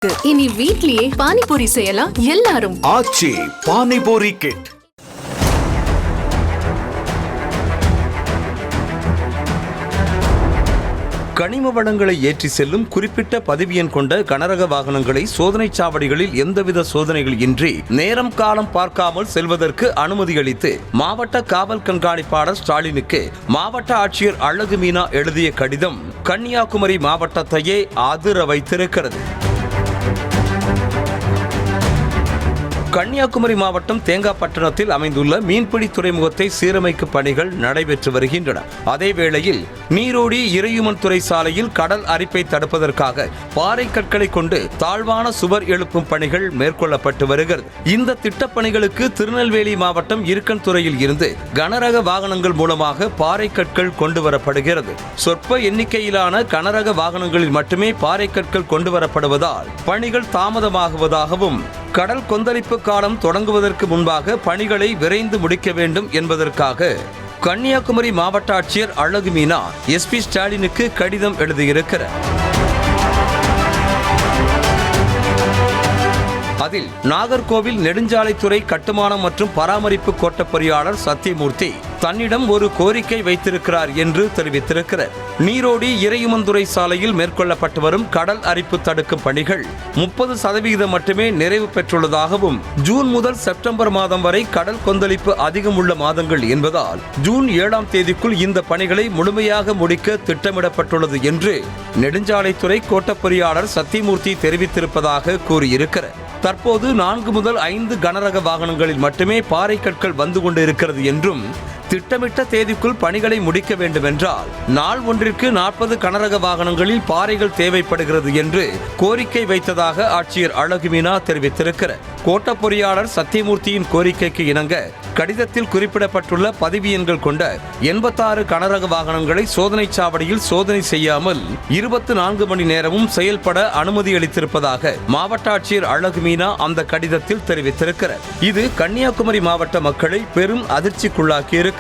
இனி வீட்லயே பானிபூரி செய்யலாம் எல்லாரும். ஆச்சி பானிபூரி கிட். கனிம வளங்களை ஏற்றி செல்லும் குறிப்பிட்ட பதிவு எண் கொண்ட கனரக வாகனங்களை சோதனை சாவடிகளில் எந்தவித சோதனைகள் இன்றி நேரம் காலம் பார்க்காமல் செல்வதற்கு அனுமதி அளித்து மாவட்ட காவல் கண்காணிப்பாளர் ஸ்டாலினுக்கு மாவட்ட ஆட்சியர் அழகு மீனா எழுதிய கடிதம் கன்னியாகுமரி மாவட்டத்தையே அதிர வைத்திருக்கிறது. கன்னியாகுமரி மாவட்டம் தேங்காப்பட்டினத்தில் அமைந்துள்ள மீன்பிடி துறைமுகத்தை சீரமைக்கும் பணிகள் நடைபெற்று வருகின்றன. அதேவேளையில் நீரோடி இறையுமன் துறை சாலையில் கடல் அரிப்பை தடுப்பதற்காக பாறை கற்களை கொண்டு தாழ்வான சுவர் எழுப்பும் பணிகள் மேற்கொள்ளப்பட்டு வருகிறது. இந்த திட்டப்பணிகளுக்கு திருநெல்வேலி மாவட்டம் இருக்கன் துறையில் இருந்து கனரக வாகனங்கள் மூலமாக பாறை கற்கள் கொண்டு வரப்படுகிறது. சொற்ப எண்ணிக்கையிலான கனரக வாகனங்களில் மட்டுமே பாறை கற்கள் கொண்டு வரப்படுவதால் பணிகள் தாமதமாகுவதாகவும் கடல் கொந்தளிப்பு காலம் தொடங்குவதற்கு முன்பாக பணிகளை விரைந்து முடிக்க வேண்டும் என்பதற்காக கன்னியாகுமரி மாவட்ட ஆட்சியர் அழகு மீனா எஸ்பி ஸ்டாலினுக்கு கடிதம் எழுதியிருக்கிறார். அதில் நாகர்கோவில் நெடுஞ்சாலைத்துறை கட்டுமானம் மற்றும் பராமரிப்பு கோட்ட பொறியாளர் சத்தியமூர்த்தி தன்னிடம் ஒரு கோரிக்கை வைத்திருக்கிறார் என்று தெரிவித்திருக்கிறார். நீரோடி இறையுமந்துறை சாலையில் மேற்கொள்ளப்பட்டு வரும் கடல் அரிப்பு தடுக்கும் பணிகள் 30% மட்டுமே நிறைவு பெற்றுள்ளதாகவும் ஜூன் முதல் செப்டம்பர் மாதம் வரை கடல் கொந்தளிப்பு அதிகம் உள்ள மாதங்கள் என்பதால் ஜூன் 7ஆம் தேதிக்குள் இந்த பணிகளை முழுமையாக முடிக்க திட்டமிடப்பட்டுள்ளது என்று நெடுஞ்சாலைத்துறை கோட்ட பொறியாளர் சத்தியமூர்த்தி தெரிவித்திருப்பதாக கூறியிருக்கிறார். தற்போது 4 முதல் 5 கனரக வாகனங்களில் மட்டுமே பாறை கற்கள் வந்து கொண்டு இருக்கிறது என்றும் திட்டமிட்ட தேதிக்குள் பணிகளை முடிக்க வேண்டும் என்றால் நாள் ஒன்றிற்கு 40 கனரக வாகனங்களில் பாறைகள் தேவைப்படுகிறது என்று கோரிக்கை வைத்ததாக ஆட்சியர் அழகு மீனா தெரிவித்திருக்கிறார். கோட்ட பொறியாளர் சத்தியமூர்த்தியின் கோரிக்கைக்கு இணங்க கடிதத்தில் குறிப்பிடப்பட்டுள்ள பதிவு எண்கள் கொண்ட 86 கனரக வாகனங்களை சோதனை சாவடியில் சோதனை செய்யாமல் 24 மணி நேரமும் செயல்பட அனுமதி அளித்திருப்பதாக மாவட்ட ஆட்சியர் அழகு மீனா அந்த கடிதத்தில் தெரிவித்திருக்கிறார். இது கன்னியாகுமரி மாவட்ட மக்களை பெரும் அதிர்ச்சிக்குள்ளாக்கியிருக்கிறது.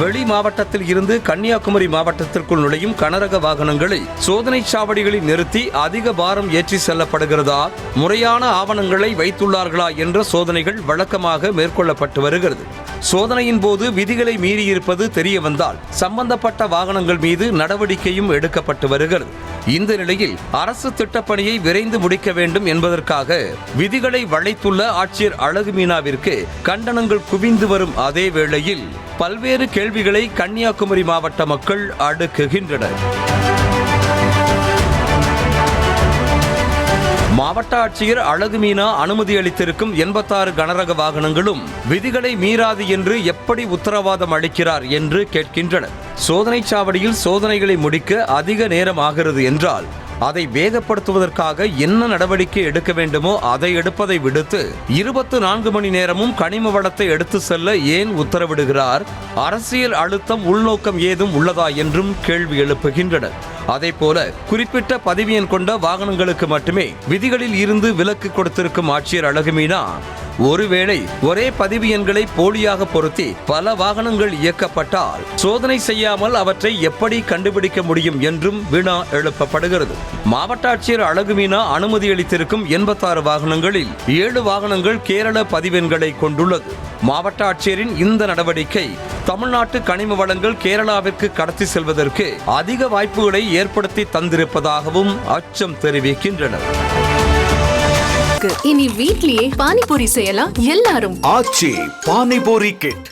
வெளி மாவட்டத்தில் இருந்து கன்னியாகுமரி மாவட்டத்திற்குள் நுழையும் கனரக வாகனங்களை சோதனை சாவடிகளில் நிறுத்தி அதிக பாரம் ஏற்றி செல்லப்படுகிறதா, முறையான ஆவணங்களை வைத்துள்ளார்களா என்ற சோதனைகள் வழக்கமாக மேற்கொள்ளப்பட்டு வருகிறது. சோதனையின் போது விதிகளை மீறியிருப்பது தெரிய வந்தால் சம்பந்தப்பட்ட வாகனங்கள் மீது நடவடிக்கையும் எடுக்கப்பட்டு வருகிறது. இந்த நிலையில் அரசு திட்டப்பணியை விரைந்து முடிக்க வேண்டும் என்பதற்காக விதிகளை வளைத்துள்ள ஆட்சியர் அழகு மீனாவிற்கு கண்டனங்கள் குவிந்து வரும் அதே வேளையில் பல்வேறு கேள்விகளை கன்னியாகுமரி மாவட்ட மக்கள் அடுக்குகின்றனர். மாவட்ட ஆட்சியர் அழகு மீனா அனுமதி அளித்திருக்கும் 86 கனரக வாகனங்களும் விதிகளை மீறாது என்று எப்படி உத்தரவாதம் அளிக்கிறார் என்று கேட்கின்றனர். சோதனை சாவடியில் சோதனைகளை முடிக்க அதிக நேரம் ஆகிறது என்றால் அதை வேகப்படுத்துவதற்காக என்ன நடவடிக்கை எடுக்க வேண்டுமோ அதை எடுப்பதை விடுத்து 24 மணி நேரமும் கனிம வளத்தை எடுத்து செல்ல ஏன் உத்தரவிடுகிறார்? அரசியல் அழுத்தம் உள்நோக்கம் ஏதும் உள்ளதா என்றும் கேள்வி எழுப்புகின்றனர். அதே போல குறிப்பிட்ட பதிவு எண் கொண்ட வாகனங்களுக்கு மட்டுமே விதிகளில் இருந்து விலக்கு கொடுத்திருக்கும் ஆட்சியர் அழகு மீனா ஒருவேளை ஒரே பதிவு எண்களை போலியாக பொருத்தி பல வாகனங்கள் இயக்கப்பட்டால் சோதனை செய்யாமல் அவற்றை எப்படி கண்டுபிடிக்க முடியும் என்றும் வினா எழுப்பப்படுகிறது. மாவட்ட ஆட்சியர் அழகு மீனா அனுமதி அளித்திருக்கும் 86 வாகனங்களில் 7 வாகனங்கள் கேரள பதிவெண்களை கொண்டுள்ளது. மாவட்ட ஆட்சியரின் இந்த நடவடிக்கை தமிழ்நாட்டு கனிம வளங்கள் கேரளாவிற்கு கடத்தி செல்வதற்கு அதிக வாய்ப்புகளை ஏற்படுத்தி தந்திருப்பதாகவும் அச்சம் தெரிவிக்கின்றனர். இனி வீட்லயே பானிபூரி செய்யலாம் எல்லாரும். ஆச்சி பானிபூரி கிட்.